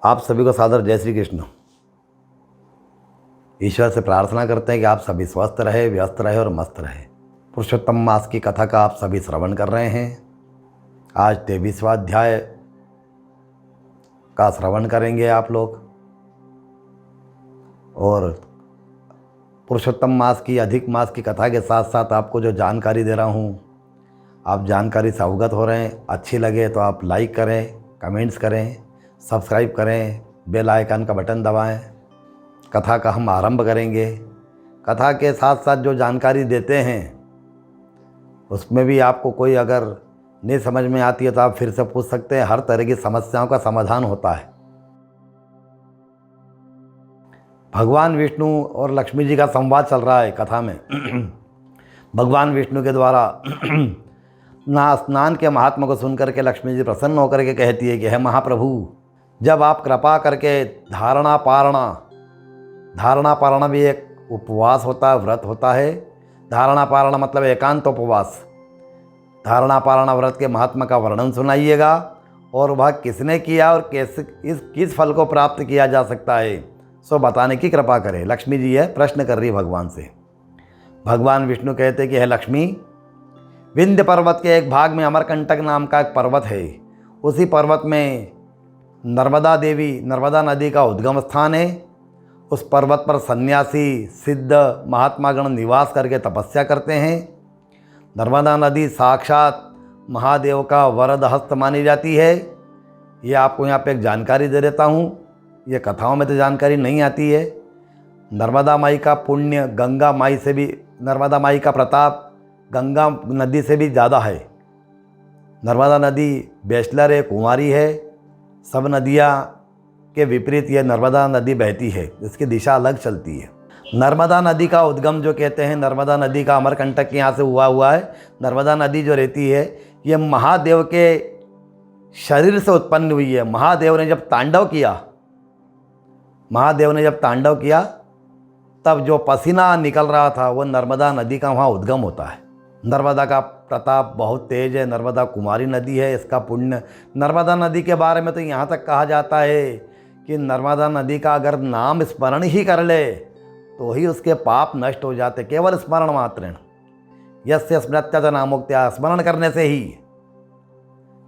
आप सभी को सादर जय श्री कृष्ण। ईश्वर से प्रार्थना करते हैं कि आप सभी स्वस्थ रहे, व्यस्त रहे और मस्त रहे। पुरुषोत्तम मास की कथा का आप सभी श्रवण कर रहे हैं। आज 23वां अध्याय का श्रवण करेंगे आप लोग। और पुरुषोत्तम मास की, अधिक मास की कथा के साथ साथ आपको जो जानकारी दे रहा हूँ, आप जानकारी से अवगत हो रहे हैं। अच्छी लगे तो आप लाइक करें, कमेंट्स करें, सब्सक्राइब करें, बेल आइकन का बटन दबाएं। कथा का हम आरंभ करेंगे। कथा के साथ साथ जो जानकारी देते हैं उसमें भी आपको कोई अगर नहीं समझ में आती है तो आप फिर से पूछ सकते हैं। हर तरह की समस्याओं का समाधान होता है। भगवान विष्णु और लक्ष्मी जी का संवाद चल रहा है कथा में। भगवान विष्णु के द्वारा स्नान के महात्मा को सुनकर के लक्ष्मी जी प्रसन्न होकर के कहती है कि हे महाप्रभु, जब आप कृपा करके धारणा पारणा भी एक उपवास होता है, व्रत होता है। धारणा पारणा मतलब एकांत उपवास। धारणा पारणा व्रत के महात्मा का वर्णन सुनाइएगा और वह किसने किया और कैसे किस फल को प्राप्त किया जा सकता है सो बताने की कृपा करें। लक्ष्मी जी यह प्रश्न कर रही है भगवान से। भगवान विष्णु कहते कि हे लक्ष्मी, विंध्य पर्वत के एक भाग में अमरकंटक नाम का एक पर्वत है। उसी पर्वत में नर्मदा नदी का उद्गम स्थान है। उस पर्वत पर सन्यासी, सिद्ध, महात्मागण निवास करके तपस्या करते हैं। नर्मदा नदी साक्षात महादेव का वरद हस्त मानी जाती है। ये आपको यहाँ पे एक जानकारी दे देता हूँ। ये कथाओं में तो जानकारी नहीं आती है। नर्मदा माई का पुण्य गंगा माई से भी, नर्मदा माई का प्रताप गंगा नदी से भी ज़्यादा है। नर्मदा नदी बैचलर है, कुंवारी है। सब नदियाँ के विपरीत ये नर्मदा नदी बहती है। इसकी दिशा अलग चलती है। नर्मदा नदी का उद्गम जो कहते हैं, नर्मदा नदी का अमरकंटक के यहाँ से हुआ है। नर्मदा नदी जो रहती है ये महादेव के शरीर से उत्पन्न हुई है। महादेव ने जब तांडव किया तब जो पसीना निकल रहा था वो नर्मदा नदी का वहाँ उद्गम होता है। नर्मदा का प्रताप बहुत तेज है। नर्मदा कुमारी नदी है। इसका पुण्य, नर्मदा नदी के बारे में तो यहाँ तक कहा जाता है कि नर्मदा नदी का अगर नाम स्मरण ही कर ले तो ही उसके पाप नष्ट हो जाते। केवल स्मरण मात्रेण यस्य स्मृत्या नामोक्त्या, स्मरण करने से ही,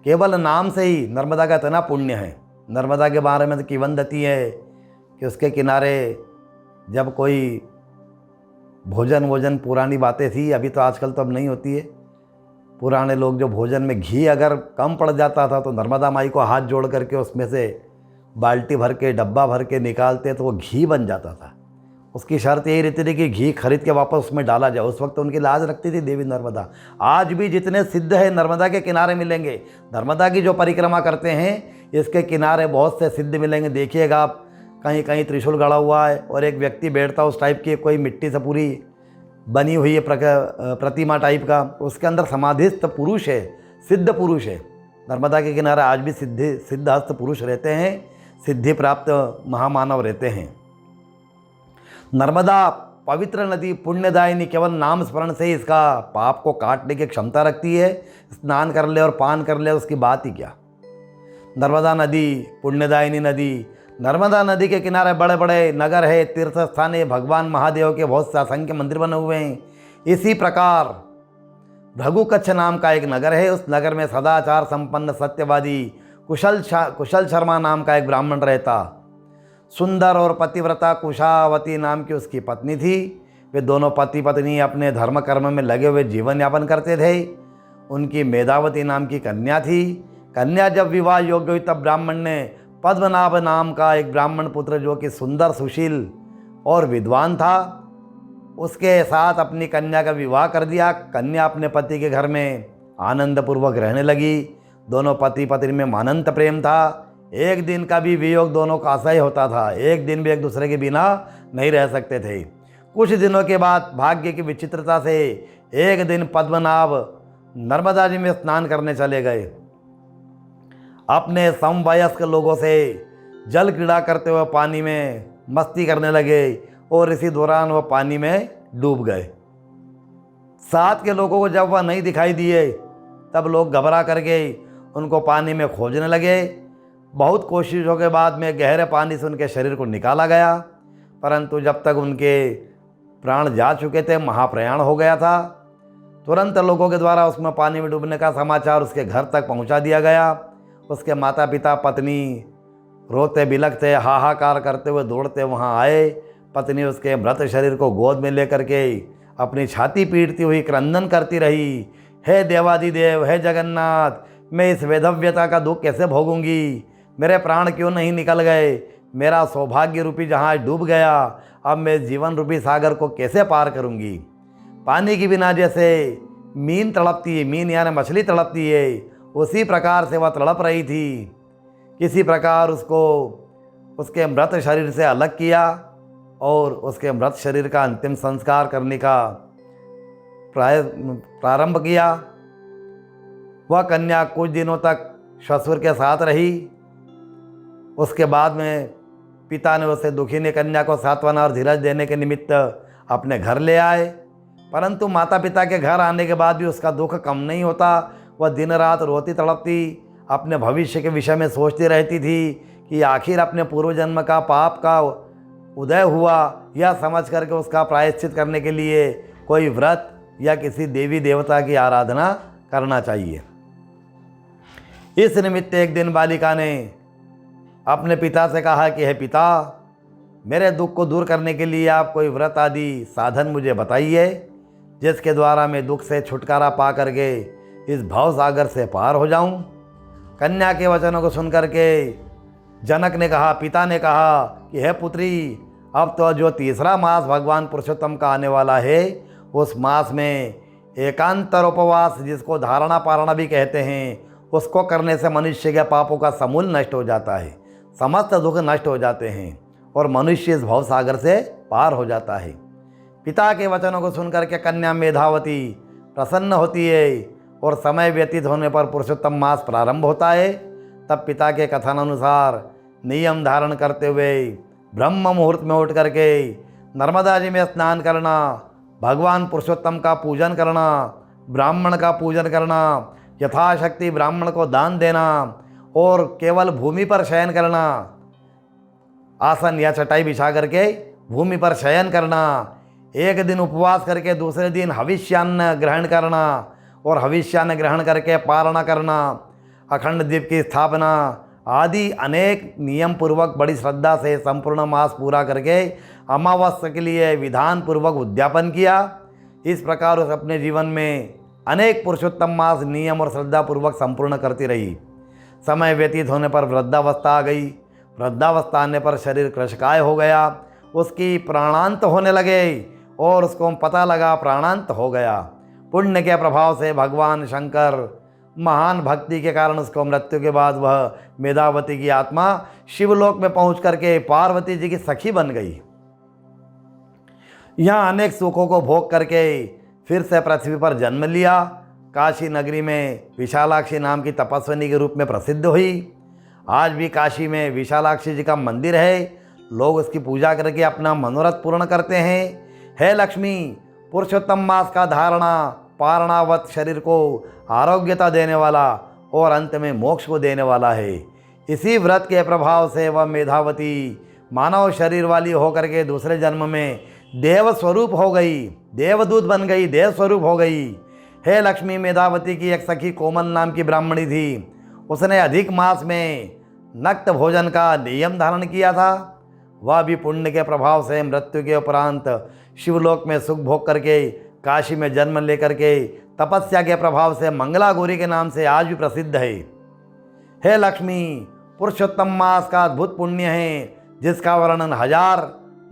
केवल नाम से ही नर्मदा का इतना पुण्य है। नर्मदा के बारे में तो किंवदंती है कि उसके किनारे जब कोई भोजन पुरानी बातें थी, अभी तो आजकल तो अब नहीं होती है। पुराने लोग जो भोजन में घी अगर कम पड़ जाता था तो नर्मदा माई को हाथ जोड़ करके उसमें से बाल्टी भर के, डब्बा भर के निकालते तो वो घी बन जाता था। उसकी शर्त यही रहती थी कि घी खरीद के वापस उसमें डाला जाए। उस वक्त उनकी लाज रखती थी देवी नर्मदा। आज भी जितने सिद्ध है नर्मदा के किनारे मिलेंगे। नर्मदा की जो परिक्रमा करते हैं इसके किनारे बहुत से सिद्ध मिलेंगे। देखिएगा आप, कहीं कहीं त्रिशूल गड़ा हुआ है और एक व्यक्ति बैठता उस टाइप की कोई मिट्टी से पूरी बनी हुई है प्रतिमा टाइप का। उसके अंदर समाधिस्थ पुरुष है, सिद्ध पुरुष है। नर्मदा के किनारे आज भी सिद्धहस्त पुरुष रहते हैं, सिद्धि प्राप्त महामानव रहते हैं। नर्मदा पवित्र नदी, पुण्यदायिनी, केवल नाम स्मरण से ही इसका पाप को काटने की क्षमता रखती है। स्नान कर ले और पान कर ले उसकी बात ही क्या। नर्मदा नदी पुण्यदायिनी नदी। नर्मदा नदी के किनारे बड़े बड़े नगर है, तीर्थ स्थान है। भगवान महादेव के बहुत से असंख्य मंदिर बने हुए हैं। इसी प्रकार भृगुकच्छ नाम का एक नगर है। उस नगर में सदाचार संपन्न, सत्यवादी, कुशल शर्मा नाम का एक ब्राह्मण रहता। सुंदर और पतिव्रता कुशावती नाम की उसकी पत्नी थी। वे दोनों पति पत्नी अपने धर्म कर्म में लगे हुए जीवन यापन करते थे। उनकी मेधावती नाम की कन्या थी। कन्या जब विवाह योग्य हुई तब ब्राह्मण ने पद्मनाभ नाम का एक ब्राह्मण पुत्र, जो कि सुंदर, सुशील और विद्वान था, उसके साथ अपनी कन्या का विवाह कर दिया। कन्या अपने पति के घर में आनंदपूर्वक रहने लगी। दोनों पति पत्नी में अनंत प्रेम था। एक दिन का भी वियोग दोनों का असह्य होता था। एक दिन भी एक दूसरे के बिना नहीं रह सकते थे। कुछ दिनों के बाद भाग्य की विचित्रता से एक दिन पद्मनाभ नर्मदा जी में स्नान करने चले गए। अपने समवयस्क लोगों से जल क्रीड़ा करते हुए पानी में मस्ती करने लगे और इसी दौरान वह पानी में डूब गए। साथ के लोगों को जब वह नहीं दिखाई दिए तब लोग घबरा करके उनको पानी में खोजने लगे। बहुत कोशिशों के बाद में गहरे पानी से उनके शरीर को निकाला गया, परंतु जब तक उनके प्राण जा चुके थे, महाप्रयाण हो गया था। तुरंत लोगों के द्वारा उसमें पानी में डूबने का समाचार उसके घर तक पहुंचा दिया गया। उसके माता पिता, पत्नी रोते बिलखते, हाहाकार करते हुए दौड़ते वहां आए। पत्नी उसके मृत शरीर को गोद में लेकर के अपनी छाती पीटती हुई क्रंदन करती रही, हे देवादिदेव, हे जगन्नाथ, मैं इस वैधव्यता का दुख कैसे भोगूंगी? मेरे प्राण क्यों नहीं निकल गए? मेरा सौभाग्य रूपी जहाज डूब गया, अब मैं जीवन रूपी सागर को कैसे पार करूंगी? पानी के बिना जैसे मीन तड़पती है, मीन यानी मछली तड़पती है, उसी प्रकार से वह तड़प रही थी। किसी प्रकार उसको उसके मृत शरीर से अलग किया और उसके मृत शरीर का अंतिम संस्कार करने का प्रारंभ किया। वह कन्या कुछ दिनों तक ससुर के साथ रही। उसके बाद में पिता ने उसे दुखिनी कन्या को सांत्वना और धीरज देने के निमित्त अपने घर ले आए, परंतु माता पिता के घर आने के बाद भी उसका दुख कम नहीं होता। वह दिन रात रोती तड़पती अपने भविष्य के विषय में सोचती रहती थी कि आखिर अपने पूर्व जन्म का पाप का उदय हुआ, यह समझ करके उसका प्रायश्चित करने के लिए कोई व्रत या किसी देवी देवता की आराधना करना चाहिए। इस निमित्त एक दिन बालिका ने अपने पिता से कहा कि हे पिता, मेरे दुख को दूर करने के लिए आप कोई व्रत आदि साधन मुझे बताइए, जिसके द्वारा मैं दुख से छुटकारा पा करके इस भव सागर से पार हो जाऊं। कन्या के वचनों को सुनकर के जनक ने कहा, पिता ने कहा कि हे पुत्री, अब तो जो तीसरा मास भगवान पुरुषोत्तम का आने वाला है, उस मास में एकांतर उपवास, जिसको धारणा पारणा भी कहते हैं, उसको करने से मनुष्य के पापों का समूल नष्ट हो जाता है, समस्त दुख नष्ट हो जाते हैं और मनुष्य इस भव सागर से पार हो जाता है। पिता के वचनों को सुनकर के कन्या मेधावती प्रसन्न होती है और समय व्यतीत होने पर पुरुषोत्तम मास प्रारंभ होता है। तब पिता के कथन अनुसार नियम धारण करते हुए ब्रह्म मुहूर्त में उठ करके नर्मदा जी में स्नान करना, भगवान पुरुषोत्तम का पूजन करना, ब्राह्मण का पूजन करना, यथाशक्ति ब्राह्मण को दान देना और केवल भूमि पर शयन करना, आसन या चटाई बिछा करके भूमि पर शयन करना, एक दिन उपवास करके दूसरे दिन हविष्यान्न ग्रहण करना और हविष्यान्न ग्रहण करके पारणा करना, अखंड दीप की स्थापना आदि अनेक नियम पूर्वक बड़ी श्रद्धा से संपूर्ण मास पूरा करके अमावस्या के लिए विधान पूर्वक उद्यापन किया। इस प्रकार उस अपने जीवन में अनेक पुरुषोत्तम मास नियम और श्रद्धा पूर्वक संपूर्ण करती रही। समय व्यतीत होने पर वृद्धावस्था आ गई। वृद्धावस्था आने पर शरीर कृशकाय हो गया, उसकी प्राणांत होने लगे और उसको पता लगा प्राणांत हो गया। पुण्य के प्रभाव से भगवान शंकर महान भक्ति के कारण उसको मृत्यु के बाद वह मेधावती की आत्मा शिवलोक में पहुंच करके पार्वती जी की सखी बन गई। यहाँ अनेक सुखों को भोग करके फिर से पृथ्वी पर जन्म लिया। काशी नगरी में विशालाक्षी नाम की तपस्विनी के रूप में प्रसिद्ध हुई। आज भी काशी में विशालाक्षी जी का मंदिर है। लोग उसकी पूजा करके अपना मनोरथ पूर्ण करते हैं। हे लक्ष्मी, पुरुषोत्तम मास का धारणा पारणावत शरीर को आरोग्यता देने वाला और अंत में मोक्ष को देने वाला है। इसी व्रत के प्रभाव से वह मेधावती मानव शरीर वाली होकर के दूसरे जन्म में देव स्वरूप हो गई, देवदूत बन गई, देव स्वरूप हो गई। हे लक्ष्मी, मेधावती की एक सखी कोमल नाम की ब्राह्मणी थी। उसने अधिक मास में नक्त भोजन का नियम धारण किया था। वह भी पुण्य के प्रभाव से मृत्यु के उपरांत शिवलोक में सुख भोग करके काशी में जन्म लेकर के तपस्या के प्रभाव से मंगला गौरी के नाम से आज भी प्रसिद्ध है। हे लक्ष्मी, पुरुषोत्तम मास का अद्भुत पुण्य है, जिसका वर्णन 1000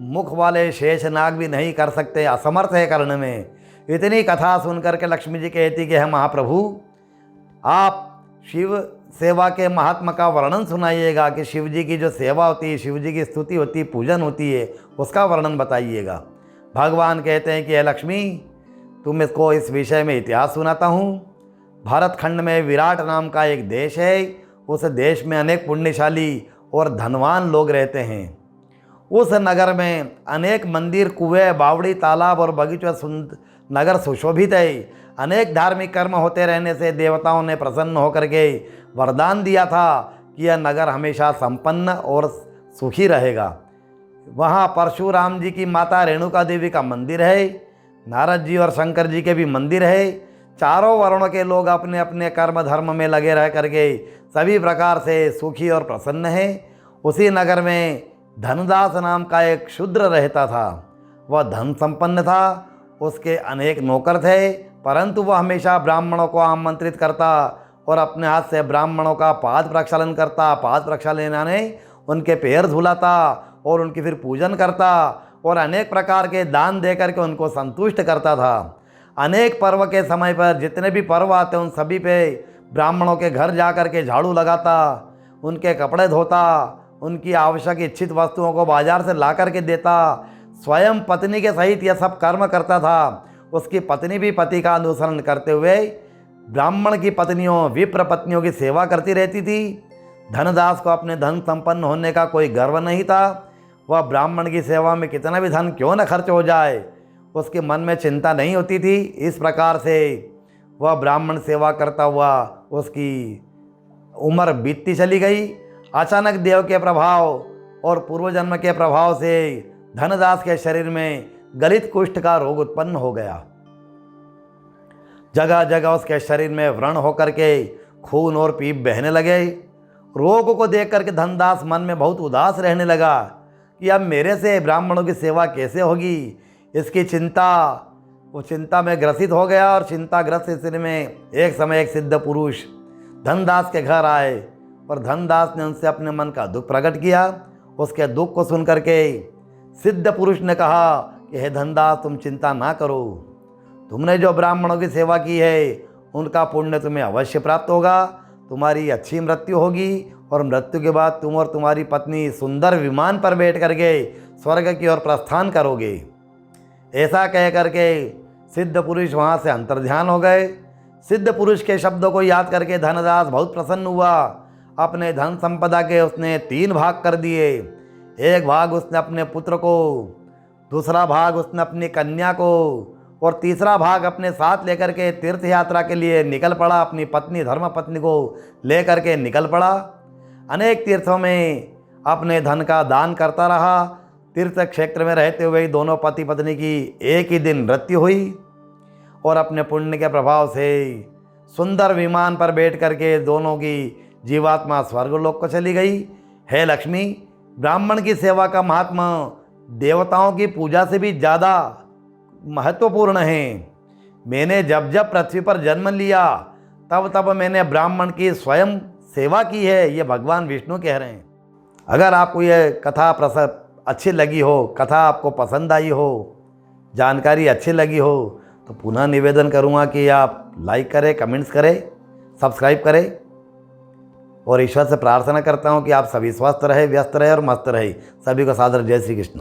मुख वाले शेष नाग भी नहीं कर सकते, असमर्थ है करने में। इतनी कथा सुनकर के लक्ष्मी जी कहती कि हे महाप्रभु, आप शिव सेवा के महात्मा का वर्णन सुनाइएगा कि शिव जी की जो सेवा होती है, शिव जी की स्तुति होती है, पूजन होती है, उसका वर्णन बताइएगा। भगवान कहते हैं कि हे लक्ष्मी, तुम इसको इस विषय में इतिहास सुनाता हूँ। भारत खंड में विराट नाम का एक देश है। उस देश में अनेक पुण्यशाली और धनवान लोग रहते हैं। उस नगर में अनेक मंदिर, कुएं, बावड़ी, तालाब और बगीचों नगर सुशोभित है। अनेक धार्मिक कर्म होते रहने से देवताओं ने प्रसन्न होकर के वरदान दिया था कि यह नगर हमेशा संपन्न और सुखी रहेगा। वहाँ परशुराम जी की माता रेणुका देवी का मंदिर है, नारद जी और शंकर जी के भी मंदिर है। चारों वर्णों के लोग अपने अपने कर्म धर्म में लगे रह करके सभी प्रकार से सुखी और प्रसन्न हैं। उसी नगर में धनदास नाम का एक शूद्र रहता था। वह धन संपन्न था, उसके अनेक नौकर थे, परंतु वह हमेशा ब्राह्मणों को आमंत्रित करता और अपने हाथ से ब्राह्मणों का पाद प्रक्षालन करता। पाद प्रक्षालन यानी उनके पैर धुलाता और उनकी फिर पूजन करता और अनेक प्रकार के दान दे करके उनको संतुष्ट करता था। अनेक पर्व के समय पर जितने भी पर्व आते उन सभी पे ब्राह्मणों के घर जा कर के झाड़ू लगाता, उनके कपड़े धोता, उनकी आवश्यक इच्छित वस्तुओं को बाजार से ला कर के देता। स्वयं पत्नी के सहित यह सब कर्म करता था। उसकी पत्नी भी पति का अनुसरण करते हुए ब्राह्मण की पत्नियों, विप्र पत्नियों की सेवा करती रहती थी। धनदास को अपने धन संपन्न होने का कोई गर्व नहीं था। वह ब्राह्मण की सेवा में कितना भी धन क्यों न खर्च हो जाए, उसके मन में चिंता नहीं होती थी। इस प्रकार से वह ब्राह्मण सेवा करता हुआ उसकी उम्र बीतती चली गई। अचानक देव के प्रभाव और पूर्वजन्म के प्रभाव से धनदास के शरीर में गलित कुष्ठ का रोग उत्पन्न हो गया। जगह जगह उसके शरीर में व्रण होकर के खून और पीप बहने लगे। रोग को देख करके धनदास मन में बहुत उदास रहने लगा कि अब मेरे से ब्राह्मणों की सेवा कैसे होगी। इसकी चिंता में ग्रसित हो गया और चिंताग्रस्त स्थिति में एक समय एक सिद्ध पुरुष धनदास के घर आए और धनदास ने उनसे अपने मन का दुख प्रकट किया। उसके दुख को सुन करके सिद्ध पुरुष ने कहा कि हे धनदास, तुम चिंता ना करो, तुमने जो ब्राह्मणों की सेवा की है उनका पुण्य तुम्हें अवश्य प्राप्त होगा। तुम्हारी अच्छी मृत्यु होगी और मृत्यु के बाद तुम और तुम्हारी पत्नी सुंदर विमान पर बैठ करके स्वर्ग की ओर प्रस्थान करोगे। ऐसा कह करके सिद्ध पुरुष वहाँ से अंतर्ध्यान हो गए। सिद्ध पुरुष के शब्दों को याद करके धनदास बहुत प्रसन्न हुआ। अपने धन संपदा के उसने 3 भाग कर दिए। एक भाग उसने अपने पुत्र को, दूसरा भाग उसने अपनी कन्या को और तीसरा भाग अपने साथ लेकर के तीर्थ यात्रा के लिए निकल पड़ा। अपनी पत्नी धर्म पत्नी को लेकर के निकल पड़ा। अनेक तीर्थों में अपने धन का दान करता रहा। तीर्थ क्षेत्र में रहते हुए दोनों पति पत्नी की एक ही दिन मृत्यु हुई और अपने पुण्य के प्रभाव से सुंदर विमान पर बैठ करके दोनों की जीवात्मा स्वर्गलोक को चली गई। हे लक्ष्मी, ब्राह्मण की सेवा का महात्मा देवताओं की पूजा से भी ज़्यादा महत्वपूर्ण है। मैंने जब जब पृथ्वी पर जन्म लिया तब तब मैंने ब्राह्मण की स्वयं सेवा की है, ये भगवान विष्णु कह रहे हैं। अगर आपको ये कथा अच्छी लगी हो, कथा आपको पसंद आई हो, जानकारी अच्छी लगी हो, तो पुनः निवेदन करूँगा कि आप लाइक करें, कमेंट्स करें, सब्सक्राइब करें और ईश्वर से प्रार्थना करता हूँ कि आप सभी स्वस्थ रहे, व्यस्त रहे और मस्त रहे। सभी को सादर जय श्री कृष्ण।